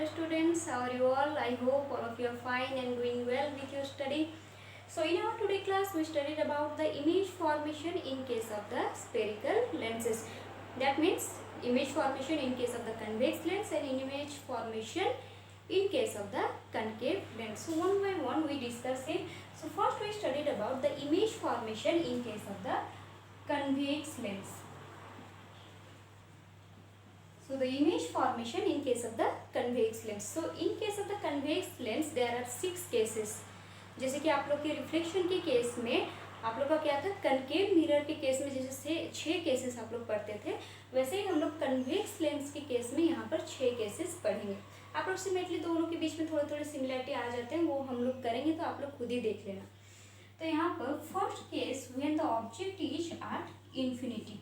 Hello students, how are you all? I hope all of you are fine and doing well with your study. So in our today class we studied about the image formation in case of the spherical lenses. That means image formation in case of the convex lens and image formation in case of the concave lens. So one by one we discuss it. So first we studied about the image formation in case of the convex lens. So the image formation in case of the convex lens. So in case of the convex lens there are 6 cases. जैसे कि आप लोग के reflection के case में आप लोग का क्या था, कनकेव मिरर के केस में जैसे 6 केसेस आप लोग पढ़ते थे, वैसे ही हम लोग कन्वेक्स लेंस के केस में यहाँ पर 6 केसेस पढ़ेंगे. अप्रोक्सीमेटली दोनों के बीच में थोड़े थोड़े सिमिलरिटी आ जाते हैं, वो हम लोग करेंगे तो आप लोग खुद ही देख लेना. तो यहाँ पर first case when the object is at infinity.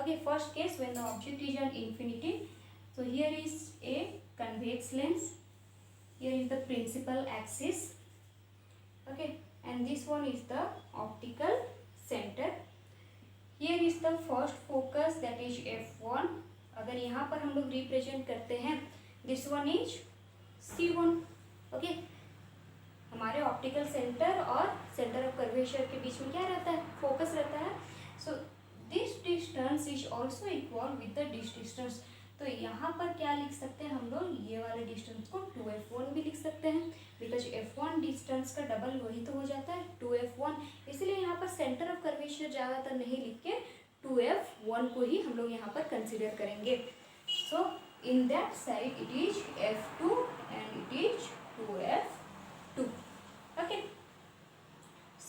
Okay, first case when the object is at infinity. So here is a convex lens, here is the principal axis, okay, and this one is the optical center. Here is the first focus, that is f1. अगर यहाँ पर हम लोग represent करते हैं, this one is c1. okay, हमारे optical centre और centre of curvature के बीच में क्या रहता है, फोकस रहता है. So this distance is also equal with the this distance. तो यहाँ पर क्या लिख सकते हैं हम लोग, ये वाले डिस्टेंस को 2f1 भी लिख सकते हैं, बिकॉज f1 डिस्टेंस का डबल वही तो हो जाता है 2f1. इसलिए यहाँ पर सेंटर ऑफ कर्वेचर ज़्यादातर नहीं लिख के 2f1 को ही हम लोग यहाँ पर कंसिडर करेंगे. So in that side it is f2 and it is 2f2. Okay,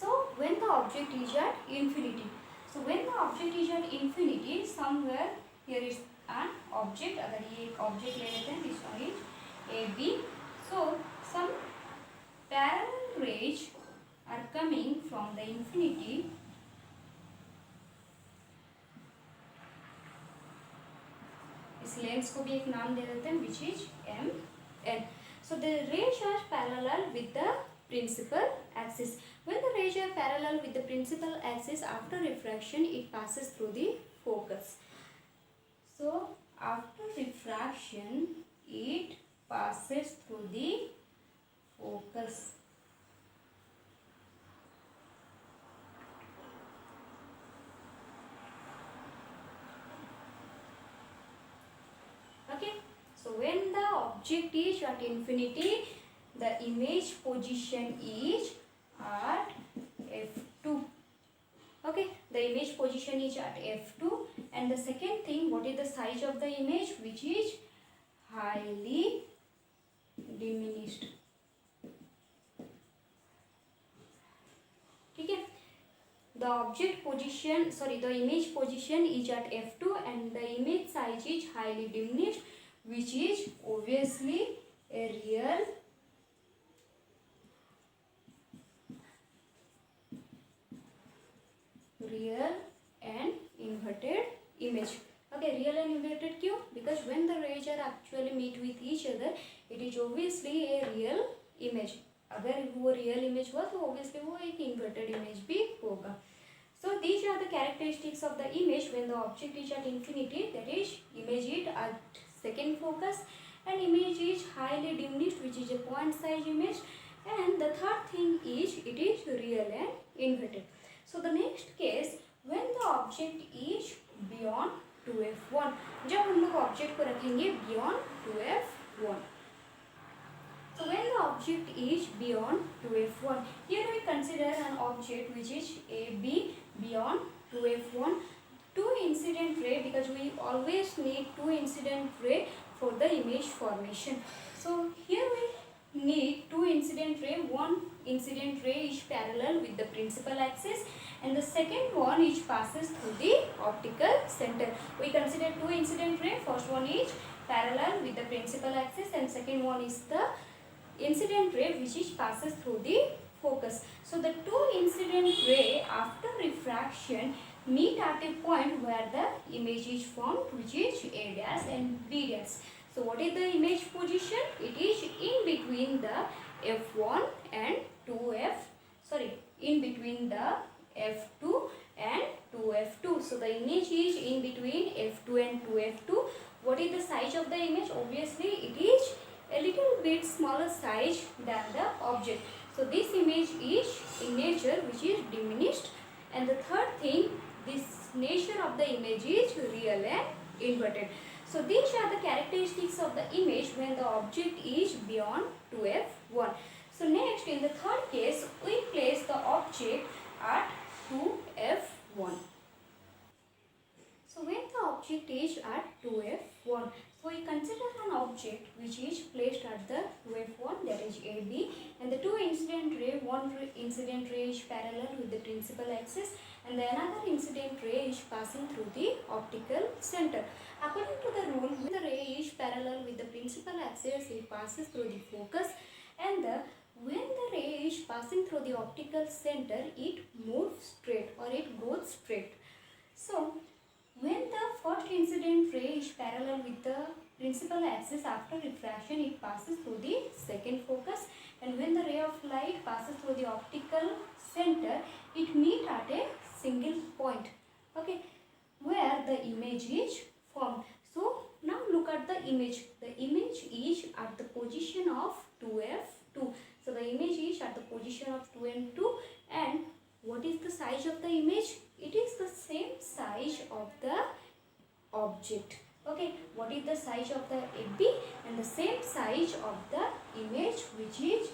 so when the object is at infinity. So when the object is at infinity, somewhere here is an object. अगर ये एक object ले लेते हैं, this one is AB. So some parallel rays are coming from the infinity. इस lens को भी एक नाम दे देते हैं, which is MN. So the rays are parallel with the principal axis. When the rays are parallel with the principal axis, after refraction it passes through the focus. So after refraction it passes through the focus. Okay, so when the object is at infinity, the image position is at f2. okay, the image position is at f2. And the second thing, what is the size of the image, which is highly diminished. ठीक है, the object position, the image position is at f2 and the image size is highly diminished, which is obviously a real and inverted image. Okay, real and inverted क्यों? Because when the rays are actually meet with each other, it is obviously a real image. अगर वो real image हुआ तो obviously वो एक inverted image भी होगा. So these are the characteristics of the image when the object is at infinity, that is image is at second focus and image is highly diminished, which is a point size image. And the third thing is it is real and inverted. So the next case, when the object is beyond 2f1. जब हम लोग object को रखेंगे beyond 2f1. So when the object is beyond 2f1, here we consider an object which is AB beyond 2f1. Two incident ray, because we always need two incident ray for the image formation. So here we need two incident ray. One incident ray is parallel with the principal axis and the second one is passes through the optical center. We consider two incident ray. First one is parallel with the principal axis and second one is the incident ray which is passes through the focus. So the two incident ray after refraction meet at a point where the image is formed, which is A dash and B dash. So what is the image position? It is in between the f1 and 2f, in between the f2 and 2f2. So the image is in between f2 and 2f2. What is the size of the image? Obviously it is smaller size than the object. So this image is in nature which is diminished. And the third thing, this nature of the image is real and inverted. So these are the characteristics of the image when the object is beyond 2f1. So next, in the third case, we place the object at 2f1. So when the object is at 2f1, so we consider an object which is placed at the 2f1, that is AB, and the two incident ray, one incident ray is parallel with the principal axis and the another incident ray is passing through the optical center. According to the rule, when the ray is parallel with the principal axis, it passes through the focus, and when the ray is passing through the optical center, it moves straight or it goes straight. So when the first incident ray is parallel with the principal axis, after refraction it passes through the second focus, and when the ray of light passes through the optical center, it meets at a single point, okay, where the image is formed. So now look at the image. The image is at the position of 2f2. So the image is at the position of 2 and 2, and what is the size of the image? It is the same size of the object. Okay, what is the size of the AB? And the same size of the image, which is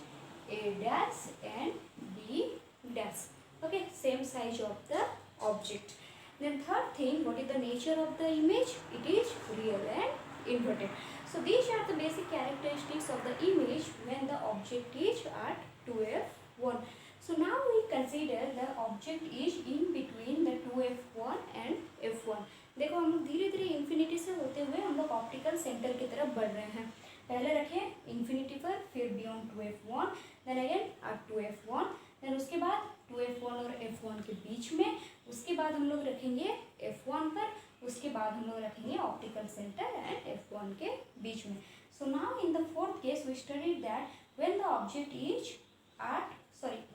A dash and B dash. Okay, same size of the object. Then third thing, what is the nature of the image? It is real and inverted. So these are the basic characteristics of the image when the object is at 2f1. So now we consider the object is in between the 2f1 and f1. देखो हम लोग धीरे धीरे infinity से होते हुए हम लोग ऑप्टिकल सेंटर की तरफ बढ़ रहे हैं. पहले रखें इन्फिनिटी पर, फिर beyond 2f1, then again at 2f1, then उसके बाद 2f1 और f1 के बीच में, उसके बाद हम लोग रखेंगे f1 पर, उसके बाद हम लोग रखेंगे ऑप्टिकल सेंटर एंड f1 के बीच में. So now in the fourth case we studied that when the object is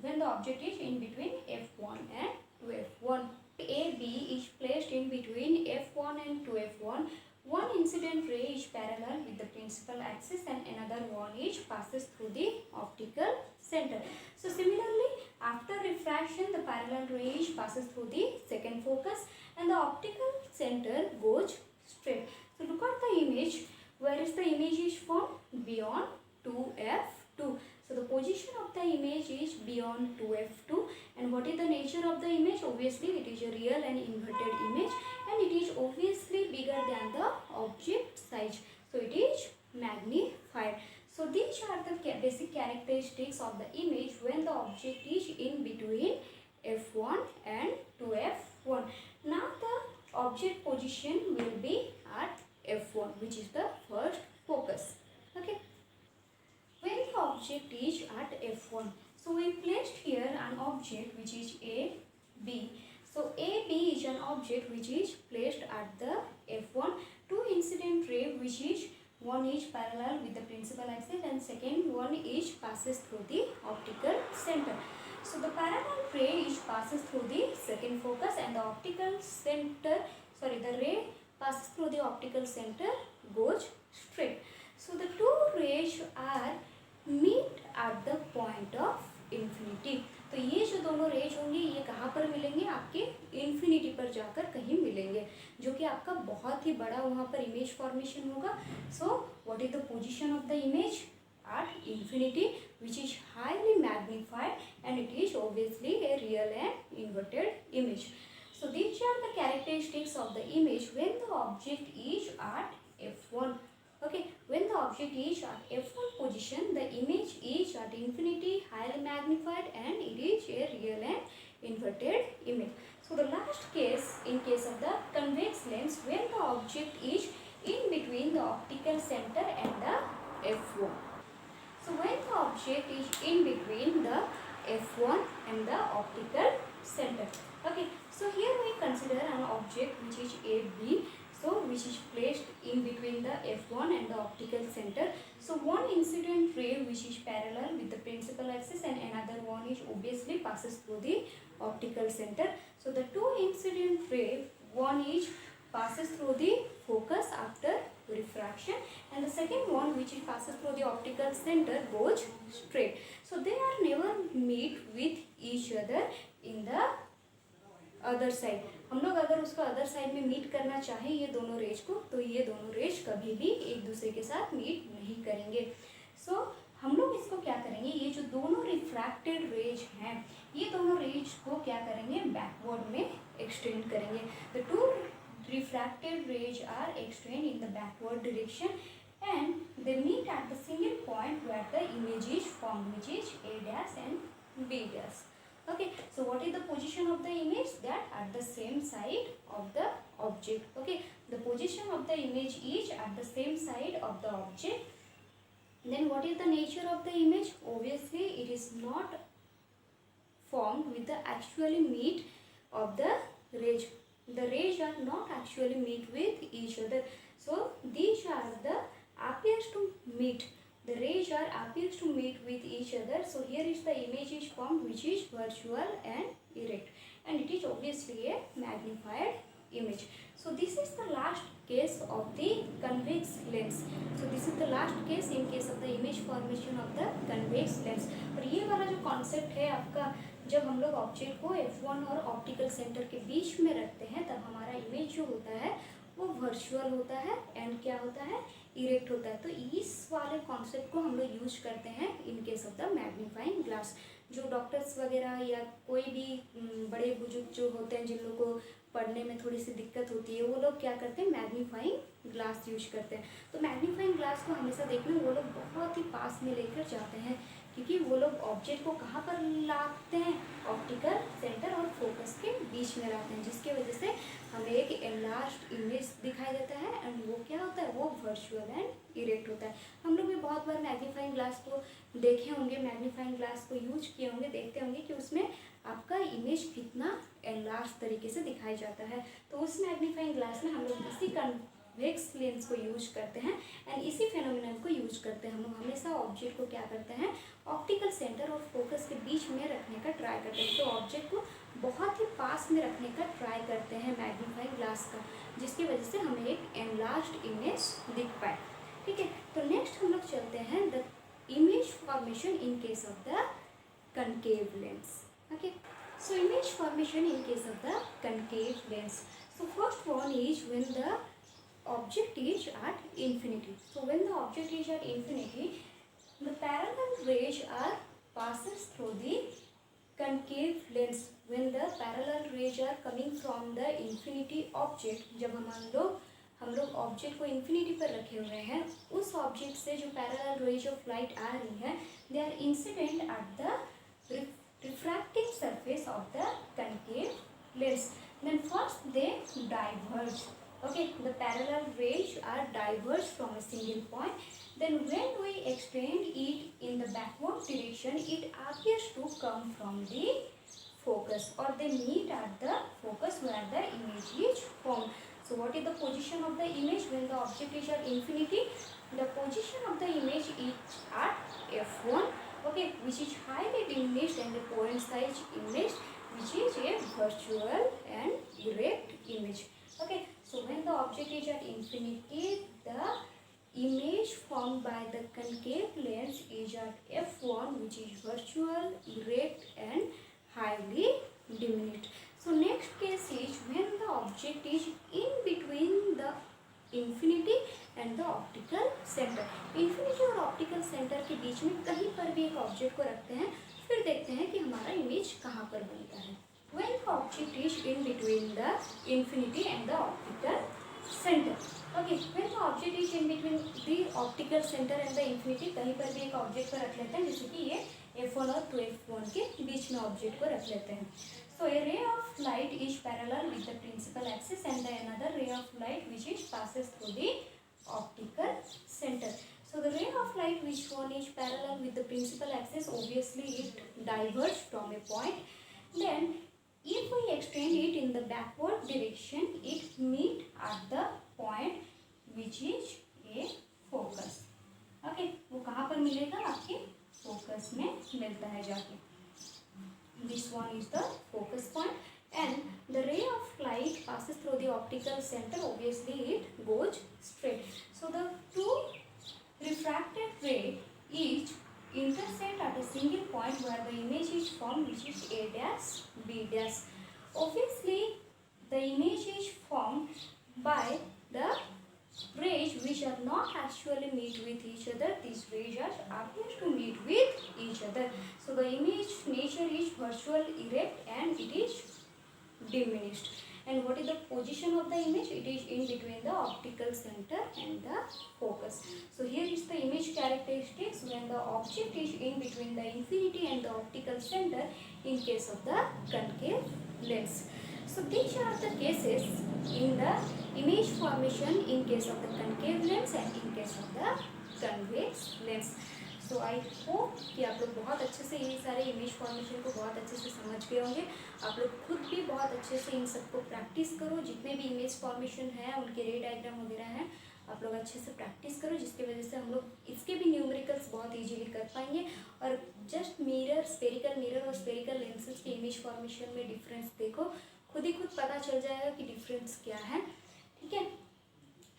when the object is in between f1 and 2f1. AB is placed in between f1 and 2f1. One incident ray is parallel with the principal axis and another one is passes through the optical center. So similarly, after refraction, the parallel ray passes through the second focus and the optical center goes straight. So look at the image. Where is the image is formed? Beyond 2f2. So the position of the image is beyond 2f2, and what is the nature of the image? Obviously it is a real and inverted image, and it is obviously bigger than the object size, so it is magnified. So these are the basic characteristics of the image when the object is in between f1 and 2f1. Now the object position will be at f1, which is the first focus. Okay. When the object is at f1, so we placed here an object which is AB. So AB is an object which is placed at the f1. Two incident ray, which is one is parallel with the principal axis and second one is passes through the optical center. So the parallel ray is passes through the second focus and the optical center, the ray passes through the optical center goes straight. So the two rays are meet at the point of infinity. तो ये जो दोनों raise होंगे ये कहाँ पर मिलेंगे? आपके इन्फिनिटी पर जाकर कहीं मिलेंगे, जो कि आपका बहुत ही बड़ा वहाँ पर इमेज फॉर्मेशन होगा. So what is the position of the image? At infinity, which is highly magnified and it is obviously a real and inverted image. So these are the characteristics of the image when the object is at f1. Okay, when the object is at f1 position, the image is at infinity, highly magnified, and it is a real and inverted image. So the last case, in case of the convex lens, when the object is in between the optical center and the f1. So when the object is in between the f1 and the optical center. Okay, so here we consider an object which is AB. So which is placed in between the f1 and the optical center. So one incident ray which is parallel with the principal axis and another one is obviously passes through the optical center. So the two incident ray, one is passes through the focus after refraction and the second one which is passes through the optical optical center goes straight. So they are never meet with each other in the other side. हम लोग अगर उसको other side में meet करना चाहें ये दोनों raise को, तो ये दोनों रेज कभी भी एक दूसरे के साथ मीट नहीं करेंगे. सो हम लोग इसको क्या करेंगे, ये जो दोनों रिफ्रैक्टेड रेज हैं ये दोनों रेज को क्या करेंगे, बैकवर्ड में एक्सटेंड करेंगे. The two refracted rays are extend in the backward direction and they meet at the single point where the image is formed, which is A dash and B dash. Okay, so what is the position of the image? That at the same side of the object. Okay, the position of the image is at the same side of the object. Then what is the nature of the image? Obviously it is not formed with the actually meet of the rays. The rays are not actually meet with each other. So these are the appears to meet. The rays are appears to meet with each other. So here is the image is formed, which is virtual and erect, and it is obviously a magnified image. So this is the last case of the convex lens. So this is the last case in case of the image formation of the convex lens. और ये वाला जो concept है आपका, जब हम लोग object को F1 और ऑप्टिकल सेंटर के बीच में रखते हैं तब हमारा इमेज जो होता है वो वर्चुअल होता है एंड क्या होता है, इरेक्ट होता है. तो इस वाले कॉन्सेप्ट को हम लोग यूज करते हैं in case of the magnifying glass. जो डॉक्टर्स वगैरह या कोई भी बड़े बुजुर्ग जो होते हैं जिन लोगों को पढ़ने में थोड़ी सी दिक्कत होती है, वो लोग क्या करते हैं, मैग्नीफाइंग ग्लास यूज करते हैं. तो मैग्नीफाइंग ग्लास को हमेशा देखना वो लोग बहुत ही पास में लेकर जाते हैं, क्योंकि वो लोग ऑब्जेक्ट को कहाँ पर लाते हैं, ऑप्टिकल सेंटर और फोकस के बीच में लाते हैं, जिसकी वजह से हमें एक एनलार्ज्ड इमेज दिखाई देता है एंड वो क्या होता है, वो वर्चुअल एंड इरेक्ट होता है. हम लोग भी बहुत बार मैग्नीफाइंग ग्लास को देखे होंगे, मैग्नीफाइंग ग्लास को यूज किए होंगे, देखते होंगे कि उसमें आपका इमेज कितना एनलार्ज तरीके से दिखाई जाता है. तो उस मैग्नीफाइंग ग्लास में हम लोग इसी कन्वेक्स लेंस को यूज करते हैं एंड इसी फेनोमेनन को यूज करते हैं. हम लोग हमेशा ऑब्जेक्ट को क्या करते हैं, ऑप्टिकल सेंटर और फोकस के बीच में रखने का ट्राई करते हैं. तो ऑब्जेक्ट को बहुत ही पास में रखने का ट्राई करते हैं मैग्नीफाइंग ग्लास का, जिसकी वजह से हमें एक एनलार्ज्ड इमेज दिख पाए. ठीक है, तो नेक्स्ट हम लोग चलते हैं the image formation in case of the concave lens. Okay, so image formation in case of the concave lens. So first one is when the object is at infinity. So when the object is at infinity, the parallel rays are passes through the concave lens. When the parallel rays are coming from the infinity object, जब हम लोग object को infinity पर रखे हुए हैं, उस object से जो पैरेलल रेज ऑफ लाइट आ रही है, they are incident at the refracting surface of the concave lens. Then first they diverge. Okay, the parallel rays are diverged from a single point. Then when we extend it in the backward direction, it appears to come from the focus, or they meet at the focus where the image is formed. So what is the position of the image when the object is at infinity? The position of the image is at F1. Okay, which is highly diminished, and the point size image, which is a virtual and erect image. Okay, so when the object is at infinity, the image formed by the concave lens is at F1, which is virtual, erect and highly diminished. So next case is when the object is in between the infinity and the optical centre. Infinity और optical centre के बीच में कहीं पर भी एक object को रखते हैं, फिर देखते हैं कि हमारा इमेज कहाँ पर बनता है. When the object is in between the infinity and the optical centre. Okay, when the object is in between the optical centre and the infinity, कहीं पर भी एक ऑब्जेक्ट को रख लेते हैं, जैसे कि ये F1 और 2F1 के बीच में ऑब्जेक्ट को रख लेते हैं. So a ray of light is parallel with the principal axis and the another ray of light which is passes through the optical center. So the ray of light which one is parallel with the principal axis, obviously it diverges from a point. Then if we extend it in the backward direction, it meet at the point which is a focus. Okay, वो कहाँ पर मिलेगा, आपके focus में मिलता है जाके. This one is the focus point, and the ray of light passes through the optical center. Obviously, it goes straight. So the two refracted ray is intersect at a single point where the image is formed, which is A dash B dash. Obviously, the image is formed by the rays which are not actually meet with each other. These rays are appear to meet with each other. So the image nature is virtual, erect, and it is diminished. And what is the position of the image? It is in between the optical center and the focus. So here is the image characteristics when the object is in between the infinity and the optical center in case of the concave lens. So these are the cases in the image formation in case of the concave lens and in case of the convex lens. So I hope कि आप लोग बहुत अच्छे से ये सारे image formation को बहुत अच्छे से समझ गए होंगे। आप लोग खुद भी बहुत अच्छे से इन सबको प्रैक्टिस करो। जितने भी इमेज फॉर्मेशन है उनके रे डायग्राम वगैरह हैं, आप लोग अच्छे से प्रैक्टिस करो, जिसकी वजह से हम लोग इसके भी न्यूमेरिकल्स बहुत इजीली कर पाएंगे। और जस्ट मिरर, स्फेरिकल मिरर और स्फेरिकल लेंसेज के इमेज फॉर्मेशन में डिफरेंस देखो, खुद ही खुद पता चल जाएगा कि डिफरेंस क्या है। ठीक है,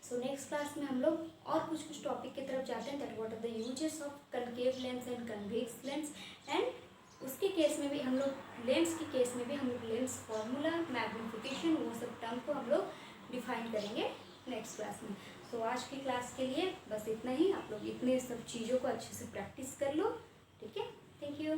सो नेक्स्ट क्लास में हम लोग और कुछ टॉपिक की तरफ जाते हैं, that what are the uses of concave lens and convex lens. And उसके केस में भी हम लोग, लेंस के केस में भी हम लोग लेंस फार्मूला, मैग्नीफिकेशन, वो सब टर्म को हम लोग डिफाइन करेंगे नेक्स्ट क्लास में। सो आज की क्लास के लिए बस इतना ही। आप लोग इतने सब चीज़ों को अच्छे से प्रैक्टिस कर लो। ठीक है, थैंक यू।